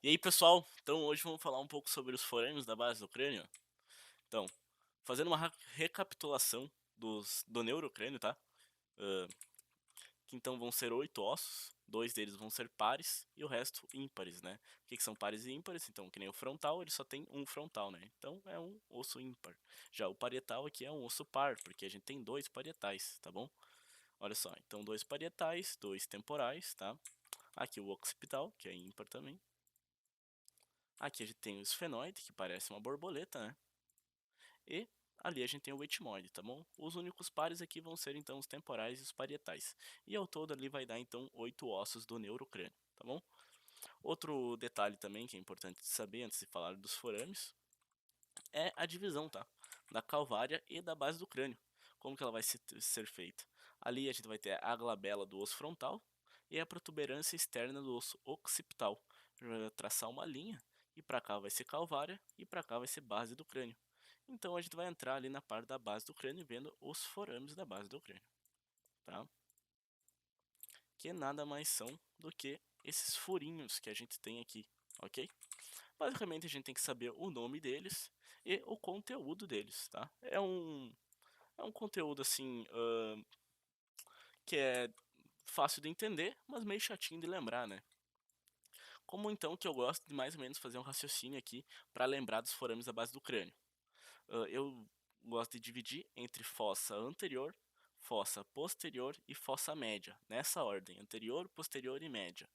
E aí, pessoal? Então, hoje vamos falar um pouco sobre os forames da base do crânio. Então, fazendo uma recapitulação do neurocrânio, tá? Ah, que então vão ser 8 ossos, dois deles vão ser pares e o resto ímpares, né? O que são pares e ímpares? Então, que nem o frontal, ele só tem um frontal, né? Então, é um osso ímpar. Já o parietal aqui é um osso par, porque a gente tem dois parietais, tá bom? Olha só, então dois parietais, dois temporais, tá? Aqui o occipital, que é ímpar também. Aqui a gente tem o esfenoide, que parece uma borboleta, né? E ali a gente tem o etimoide, tá bom? Os únicos pares aqui vão ser então os temporais e os parietais. E ao todo ali vai dar então 8 ossos do neurocrânio, tá bom? Outro detalhe também que é importante saber antes de falar dos forames é a divisão, tá? Da calvária e da base do crânio. Como que ela vai ser feita? Ali a gente vai ter a glabela do osso frontal e a protuberância externa do osso occipital. Vai traçar uma linha e para cá vai ser calvária e para cá vai ser base do crânio. Então a gente vai entrar ali na parte da base do crânio vendo os forames da base do crânio, tá? Que nada mais são do que esses furinhos que a gente tem aqui, ok? Basicamente a gente tem que saber o nome deles e o conteúdo deles, tá? É um conteúdo assim que é fácil de entender, mas meio chatinho de lembrar, né? Como então que eu gosto de mais ou menos fazer um raciocínio aqui para lembrar dos forames da base do crânio? Eu gosto de dividir entre fossa anterior, fossa posterior e fossa média, nessa ordem, anterior, posterior e média.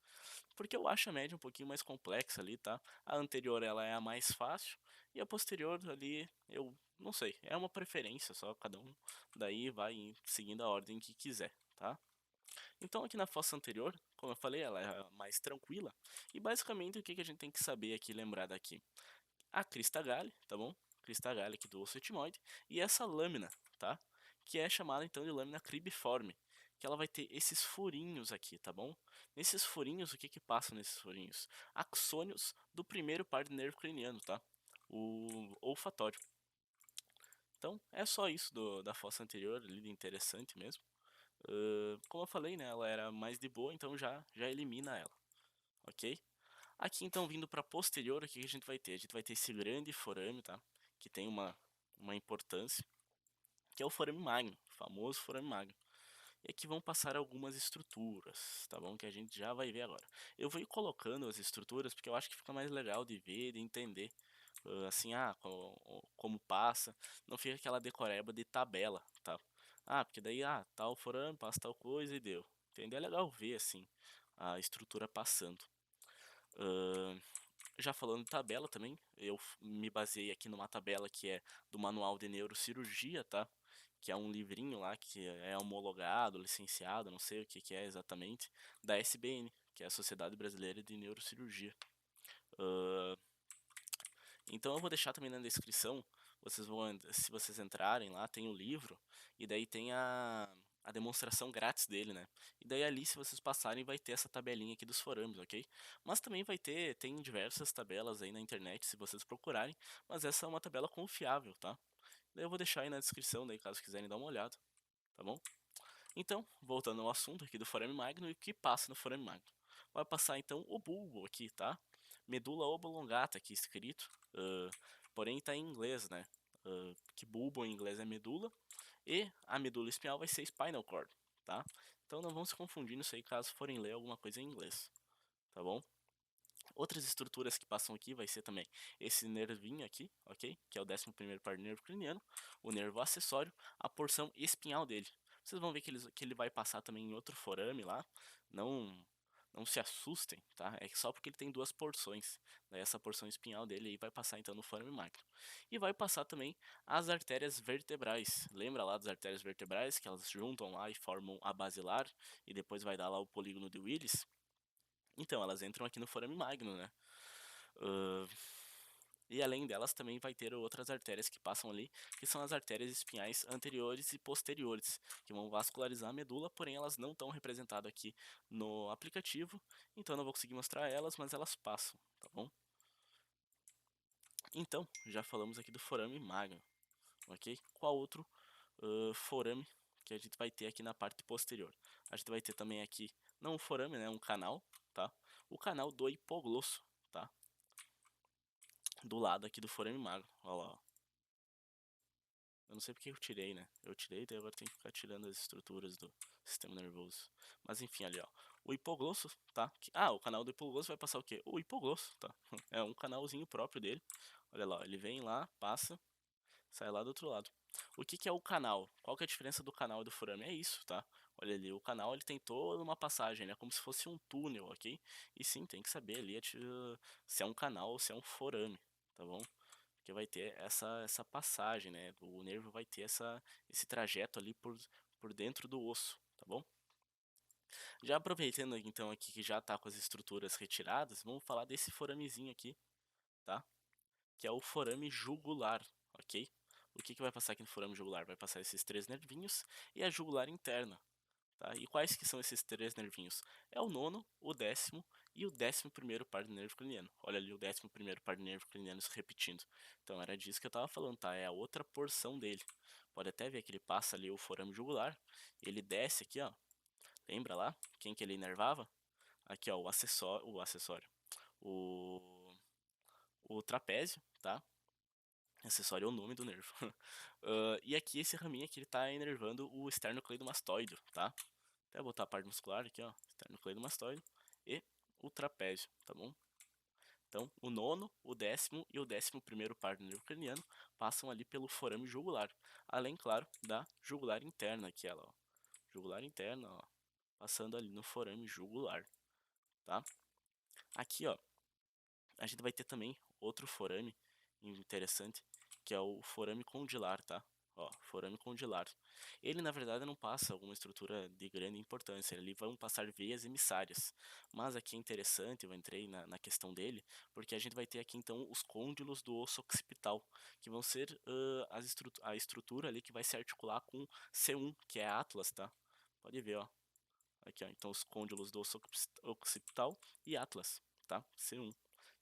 Porque eu acho a média um pouquinho mais complexa ali, tá? A anterior ela é a mais fácil e a posterior ali eu não sei, é uma preferência só, cada um daí vai seguindo a ordem que quiser, tá? Então aqui na fossa anterior, como eu falei, ela é a mais tranquila e basicamente o que que a gente tem que saber aqui, lembrar daqui? A crista galli, tá bom? Crista galli aqui do osso etimoide e essa lâmina, tá? Que é chamada então de lâmina cribiforme, que ela vai ter esses furinhos aqui, tá bom? Nesses furinhos, o que que passa nesses furinhos? Axônios do primeiro par de nervo craniano, tá? O olfatório. Então, é só isso da fossa anterior, ali de interessante mesmo. Como eu falei, né, ela era mais de boa, então já elimina ela, ok? Aqui então vindo para posterior, o que a gente vai ter? A gente vai ter esse grande forame, tá? Que tem uma importância, que é o forame magno, o famoso forame magno. E aqui vão passar algumas estruturas, tá bom? Que a gente já vai ver agora. Eu vou ir colocando as estruturas porque eu acho que fica mais legal de ver, de entender. Assim, como passa, não fica aquela decoreba de tabela, tá? Porque daí, tal forame, passa tal coisa e deu. Entendeu? É legal ver, assim, a estrutura passando. Ahn, já falando de tabela também, eu me baseei aqui numa tabela que é do Manual de Neurocirurgia, tá? Que é um livrinho lá que é homologado, licenciado, não sei o que que é exatamente, da SBN, que é a Sociedade Brasileira de Neurocirurgia. Ahn, então eu vou deixar também na descrição, se vocês entrarem lá, tem o livro, e daí tem a demonstração grátis dele, né? E daí ali, se vocês passarem, vai ter essa tabelinha aqui dos forames, ok? Mas também tem diversas tabelas aí na internet, se vocês procurarem, mas essa é uma tabela confiável, tá? Daí eu vou deixar aí na descrição, daí caso quiserem dar uma olhada, tá bom? Então, voltando ao assunto aqui do forame magno e o que passa no forame magno. Vai passar então o bulbo aqui, tá? Medula oblongata aqui escrito, porém está em inglês, né? Que bulbo em inglês é medula e a medula espinhal vai ser spinal cord, tá? Então não vão se confundir nisso aí caso forem ler alguma coisa em inglês, tá bom? Outras estruturas que passam aqui vai ser também esse nervinho aqui, ok? Que é o 11º par de nervo craniano, o nervo acessório, a porção espinhal dele. Vocês vão ver que ele vai passar também em outro forame lá, não não se assustem, tá? É só porque ele tem duas porções. Daí essa porção espinhal dele aí vai passar então no forame magno. E vai passar também as artérias vertebrais. Lembra lá das artérias vertebrais que elas juntam lá e formam a basilar e depois vai dar lá o polígono de Willis? Então, elas entram aqui no forame magno, né? Ahn, e além delas, também vai ter outras artérias que passam ali, que são as artérias espinhais anteriores e posteriores, que vão vascularizar a medula, porém elas não estão representadas aqui no aplicativo, então eu não vou conseguir mostrar elas, mas elas passam, tá bom? Então, já falamos aqui do forame magno, ok? Qual outro forame que a gente vai ter aqui na parte posterior? A gente vai ter também aqui, não um forame, né, um canal, tá? O canal do hipoglosso, tá? Do lado aqui do forame magno, ó lá, ó. Eu não sei porque eu tirei, né? Eu tirei, daí agora tem que ficar tirando as estruturas do sistema nervoso. Mas enfim, ali ó, o hipoglosso, tá? O canal do hipoglosso vai passar o quê? O hipoglosso, tá? É um canalzinho próprio dele. Olha lá, ó, ele vem lá, passa, sai lá do outro lado. O que que é o canal? Qual que é a diferença do canal e do forame? É isso, tá? Olha ali, o canal ele tem toda uma passagem, é como se fosse um túnel, ok? E sim, tem que saber ali se é um canal ou se é um forame, tá bom? Porque vai ter essa passagem, né? O nervo vai ter esse trajeto ali por dentro do osso, tá bom? Já aproveitando então aqui que já tá com as estruturas retiradas, vamos falar desse foramezinho aqui, tá? Que é o forame jugular, ok? O que que vai passar aqui no forame jugular? Vai passar esses três nervinhos e a jugular interna, tá? E quais que são esses três nervinhos? É o nono, o décimo e o 11º par de nervo craniano. Olha ali o 11º par de nervo craniano se repetindo. Então era disso que eu estava falando, tá? É a outra porção dele. Pode até ver que ele passa ali o forame jugular, ele desce aqui, ó. Lembra lá quem que ele inervava? Aqui, ó, o, o trapézio, tá? Acessório é o nome do nervo. E aqui esse raminho aqui ele tá inervando o esternocleidomastoide, tá? Até botar a parte muscular aqui, ó, esternocleidomastoide e o trapézio, tá bom? Então, o nono, o décimo e o 11º par do nervo craniano passam ali pelo forame jugular, além, claro, da jugular interna, aqui ela, ó, jugular interna, ó, passando ali no forame jugular, tá? Aqui, ó, a gente vai ter também outro forame interessante, que é o forame condilar, tá? Ó, forame condilar. Ele, na verdade, não passa alguma estrutura de grande importância, ele vão passar veias emissárias. Mas aqui é interessante, eu entrei na questão dele, porque a gente vai ter aqui, então, os côndilos do osso occipital, que vão ser a estrutura ali que vai se articular com C1, que é a Atlas, tá? Pode ver, ó. Aqui, ó. Então, os côndilos do osso occipital e Atlas, tá? C1.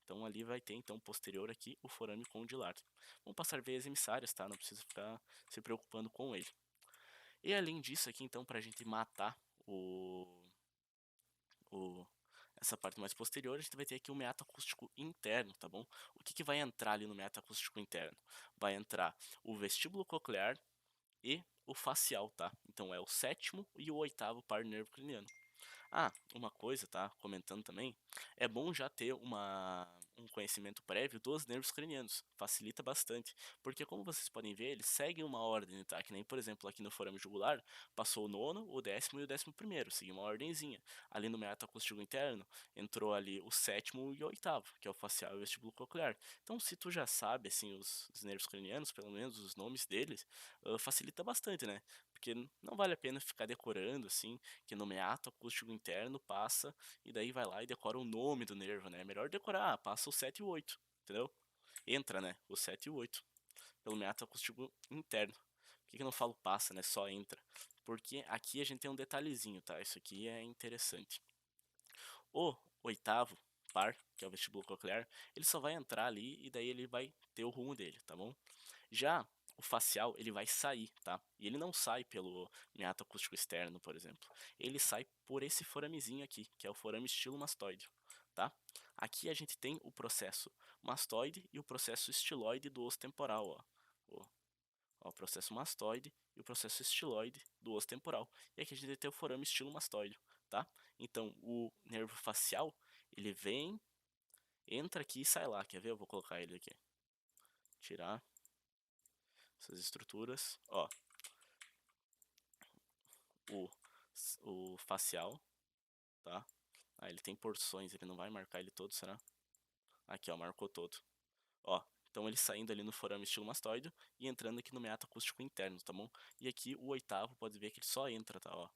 Então ali vai ter então posterior aqui o forame condilar. Vão passar veias emissárias, tá? Não precisa ficar se preocupando com ele. E além disso aqui então para a gente matar o, o essa parte mais posterior, a gente vai ter aqui o meato acústico interno, tá bom? O que que vai entrar ali no meato acústico interno? Vai entrar o vestíbulo coclear e o facial, tá? Então é o sétimo e o oitavo par nervo craniano. Uma coisa, tá? Comentando também, é bom já ter um conhecimento prévio dos nervos cranianos. Facilita bastante. Porque como vocês podem ver, eles seguem uma ordem, tá? Que nem, por exemplo, aqui no forame jugular, passou o nono, o décimo e o 11º. Seguiu uma ordemzinha. Ali no meato acústico interno, entrou ali o sétimo e o oitavo, que é o facial e o vestíbulo coclear. Então, se tu já sabe, assim, os nervos cranianos, pelo menos os nomes deles, facilita bastante, né? Porque não vale a pena ficar decorando, assim, que no meato acústico interno passa e daí vai lá e decora o nome do nervo, né? É melhor decorar, passa o 7 e o 8, entendeu? Entra, né? O 7 e o 8 pelo meato acústico interno. Por que que eu não falo passa, né? Só entra. Porque aqui a gente tem um detalhezinho, tá? Isso aqui é interessante. O oitavo par, que é o vestíbulo coclear, ele só vai entrar ali e daí ele vai ter o rumo dele, tá bom? Já o facial, ele vai sair, tá? E ele não sai pelo meato acústico externo, por exemplo. Ele sai por esse foramezinho aqui, que é o forame estilomastoide, tá? Aqui a gente tem o processo mastoide e o processo estiloide do osso temporal, ó. O processo mastoide e o processo estiloide do osso temporal. E aqui a gente tem o forame estilomastoide, tá? Então, o nervo facial, ele vem, entra aqui e sai lá. Quer ver? Eu vou colocar ele aqui. Tirar essas estruturas. Ó, o, o facial, tá? Ele tem porções, ele não vai marcar ele todo, será? Aqui, ó, marcou todo. Ó, então ele saindo ali no forame estilomastoide e entrando aqui no meato acústico interno, tá bom? E aqui o oitavo, pode ver que ele só entra, tá? Ó,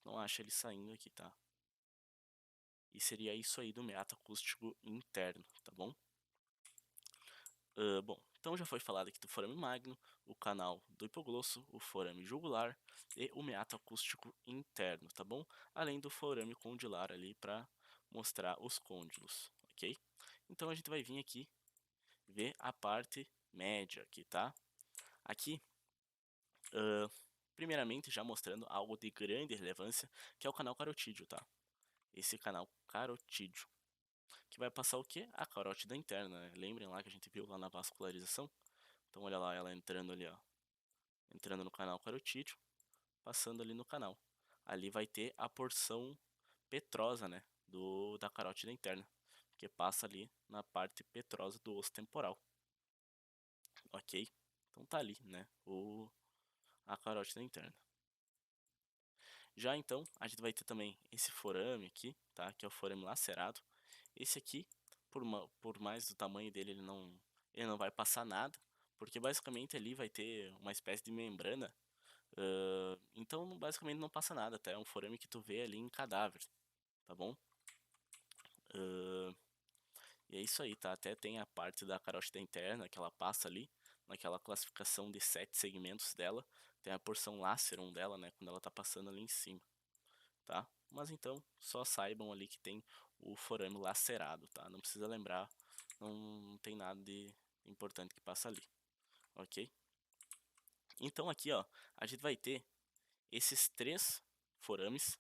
não acha ele saindo aqui, tá? E seria isso aí do meato acústico interno, tá bom? Bom, então já foi falado aqui do forame magno, o canal do hipoglosso, o forame jugular e o meato acústico interno, tá bom? Além do forame condilar ali para mostrar os côndilos, ok? Então a gente vai vir aqui ver a parte média aqui, tá? Aqui, primeiramente já mostrando algo de grande relevância, que é o canal carotídeo, tá? Esse canal carotídeo. que vai passar o quê? A carótida interna, né? Lembrem lá que a gente viu lá na vascularização? Então olha lá, ela entrando ali, ó, entrando no canal carotídeo, passando ali no canal. Ali vai ter a porção petrosa, né, da carótida interna, que passa ali na parte petrosa do osso temporal, ok? Então tá ali, né, a carótida interna. Já então, a gente vai ter também esse forame aqui, tá, que é o forame lacerado. Esse aqui, por mais do tamanho dele, ele não vai passar nada, porque basicamente ali vai ter uma espécie de membrana. Então basicamente não passa nada, tá? É um forame que tu vê ali em cadáver, tá bom? E é isso aí, tá? Até tem a parte da carótida interna que ela passa ali, naquela classificação de 7 segmentos dela, tem a porção lacerum dela, né? Quando ela tá passando ali em cima, tá? Mas então, só saibam ali que tem o forame lacerado, tá? Não precisa lembrar, não tem nada de importante que passa ali, ok? Então aqui, ó, a gente vai ter esses 3 forames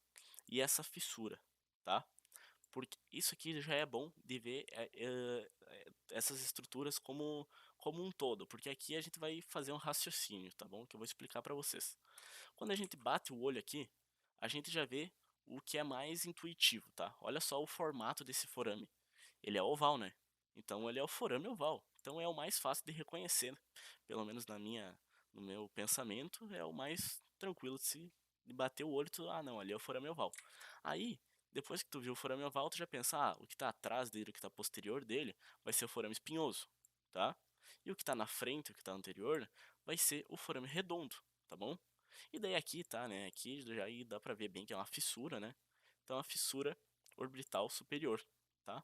e essa fissura, tá? Porque isso aqui já é bom de ver essas estruturas como um todo, porque aqui a gente vai fazer um raciocínio, tá bom? Que eu vou explicar para vocês. Quando a gente bate o olho aqui, a gente já vê o que é mais intuitivo, tá? Olha só o formato desse forame. Ele é oval, né? Então ele é o forame oval. Então é o mais fácil de reconhecer, né? Pelo menos no meu pensamento, é o mais tranquilo de bater o olho e tu, ah não, ali é o forame oval. Aí, depois que tu viu o forame oval, tu já pensa, ah, o que está atrás dele, o que está posterior dele, vai ser o forame espinhoso, tá? E o que está na frente, o que está anterior, vai ser o forame redondo, tá bom? E daí aqui, tá, né? Aqui já aí dá pra ver bem que é uma fissura, né? Então a fissura orbital superior, tá?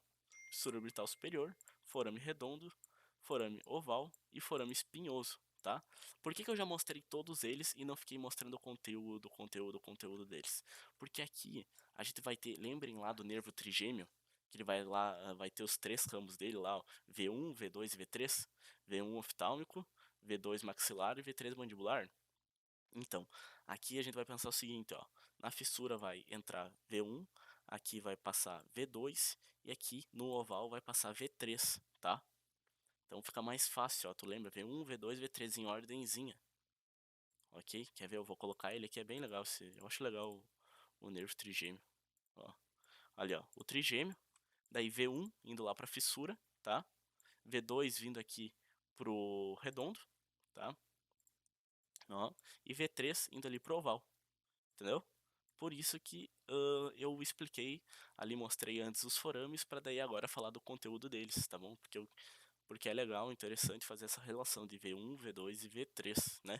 Fissura orbital superior, forame redondo, forame oval e forame espinhoso, tá? Por que que eu já mostrei todos eles e não fiquei mostrando o conteúdo deles? Porque aqui a gente vai ter, lembrem lá do nervo trigêmeo, que ele vai lá, vai ter os 3 ramos dele lá, ó, V1, V2 e V3, V1 oftálmico, V2 maxilar e V3 mandibular. Então, aqui a gente vai pensar o seguinte, ó, na fissura vai entrar V1, aqui vai passar V2 e aqui no oval vai passar V3, tá? Então fica mais fácil, ó, tu lembra? V1, V2, V3 em ordemzinha, ok? Quer ver? Eu vou colocar ele aqui, é bem legal, eu acho legal o nervo trigêmeo, ó. Ali, ó, o trigêmeo, daí V1 indo lá pra fissura, tá? V2 vindo aqui pro redondo, tá? Ó, e V3 indo ali pro oval, entendeu? Por isso que eu expliquei ali, mostrei antes os forames, para daí agora falar do conteúdo deles, tá bom? Porque é legal, interessante fazer essa relação de V1, V2 e V3, né?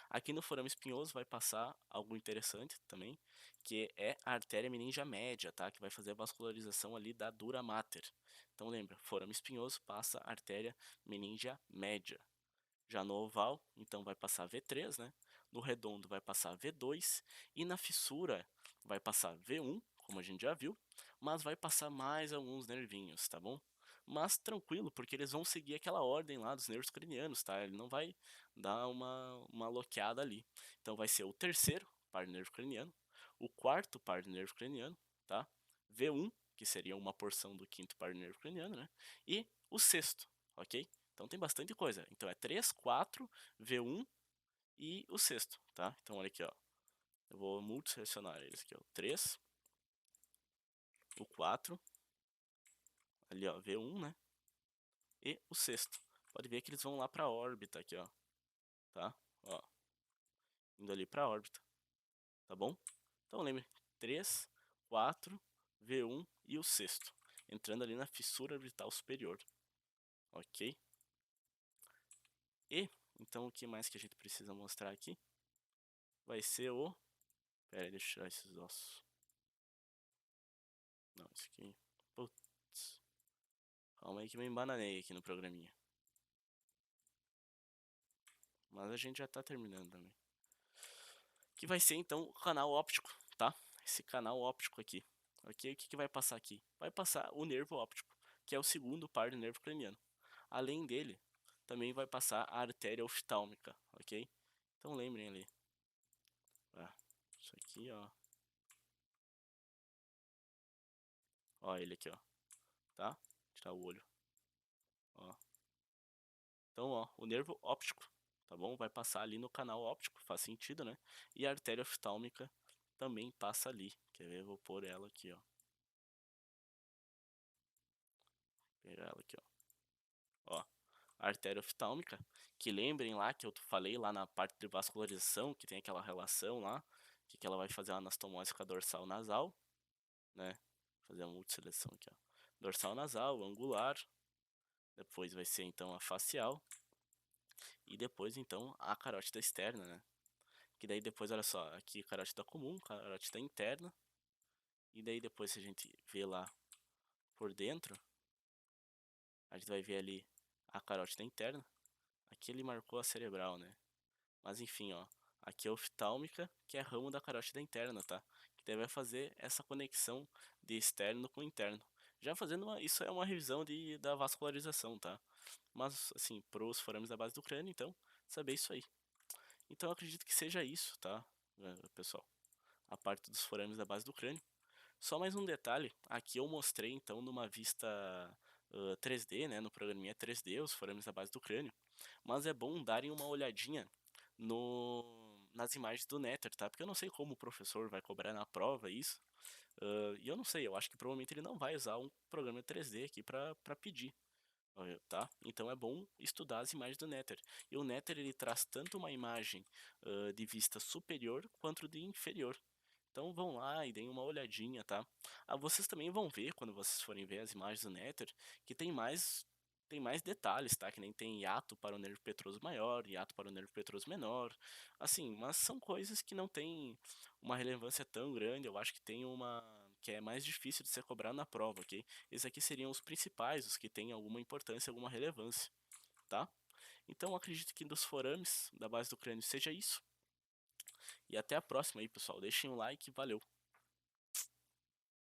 Aqui no forame espinhoso vai passar algo interessante também, que é a artéria meningia média, tá? Que vai fazer a vascularização ali da dura mater. Então lembra, forame espinhoso passa a artéria meningia média. Já no oval, então vai passar V3, né? No redondo vai passar V2 e na fissura vai passar V1, como a gente já viu, mas vai passar mais alguns nervinhos, tá bom? Mas tranquilo, porque eles vão seguir aquela ordem lá dos nervos cranianos, tá? Ele não vai dar uma loqueada ali. Então vai ser o terceiro par de nervo craniano, o quarto par de nervo craniano, tá? V1, que seria uma porção do quinto par de nervo craniano, né? E o sexto, ok? Então tem bastante coisa. Então é 3, 4, V1 e o sexto, tá? Então olha aqui, ó. Eu vou multiselecionar eles aqui, ó. 3, o 4, ali, ó, V1, né? E o sexto. Pode ver que eles vão lá pra órbita aqui, ó. Tá? Ó. Indo ali pra órbita. Tá bom? Então lembre, 3, 4, V1 e o sexto. Entrando ali na fissura orbital superior. Ok? E, então o que mais que a gente precisa mostrar aqui? Vai ser o... Pera aí, deixa eu tirar esses ossos. Não, isso aqui... Putz. Calma aí que me embananei aqui no programinha. Mas a gente já tá terminando também. Que vai ser então o canal óptico, tá? Esse canal óptico aqui. Ok? O que, que vai passar aqui? Vai passar o nervo óptico, que é o segundo par do nervo craniano. Além dele, também vai passar a artéria oftálmica, ok? Então lembrem ali. Ah, isso aqui, ó. Ó ele aqui, ó. tá? Tirar o olho, ó. Então, ó, o nervo óptico, tá bom? Vai passar ali no canal óptico, faz sentido, né? E a artéria oftálmica também passa ali. Quer ver? Eu vou pôr ela aqui, ó. Pegar ela aqui, ó. Ó, a artéria oftálmica, que lembrem lá que eu falei lá na parte de vascularização, que tem aquela relação lá, que ela vai fazer a anastomose com a dorsal nasal, né? Fazer a multisseleção aqui, ó. Dorsal nasal, angular, depois vai ser então a facial e depois então a carótida externa, né? Que daí depois, olha só, aqui carótida comum, carótida interna, e daí depois se a gente vê lá por dentro, a gente vai ver ali a carótida interna. Aqui ele marcou a cerebral, né? Mas enfim, ó, aqui é oftálmica, que é ramo da carótida interna, tá? Que daí vai fazer essa conexão de externo com interno. Já fazendo isso é uma revisão da vascularização, tá? Mas assim, pros forames da base do crânio, então, saber isso aí. Então eu acredito que seja isso, tá, pessoal? A parte dos forames da base do crânio. Só mais um detalhe, aqui eu mostrei então numa vista 3D, né, no programinha 3D, os forames da base do crânio, mas é bom darem uma olhadinha nas imagens do Nether, tá? Porque eu não sei como o professor vai cobrar na prova isso, e eu não sei, eu acho que provavelmente ele não vai usar um programa 3D aqui para pedir, tá? Então é bom estudar as imagens do Nether. E o Nether ele traz tanto uma imagem de vista superior quanto de inferior. Então vão lá e deem uma olhadinha, tá? Ah, vocês também vão ver, quando vocês forem ver as imagens do Nether, que tem mais detalhes, tá? Que nem tem hiato para o nervo petroso maior, hiato para o nervo petroso menor. Assim, mas são coisas que não têm uma relevância tão grande. Eu acho que tem uma que é mais difícil de ser cobrado na prova, ok? Esses aqui seriam os principais, os que têm alguma importância, alguma relevância, tá? Então acredito que dos forames da base do crânio seja isso. E até a próxima aí, pessoal. Deixem um like, valeu!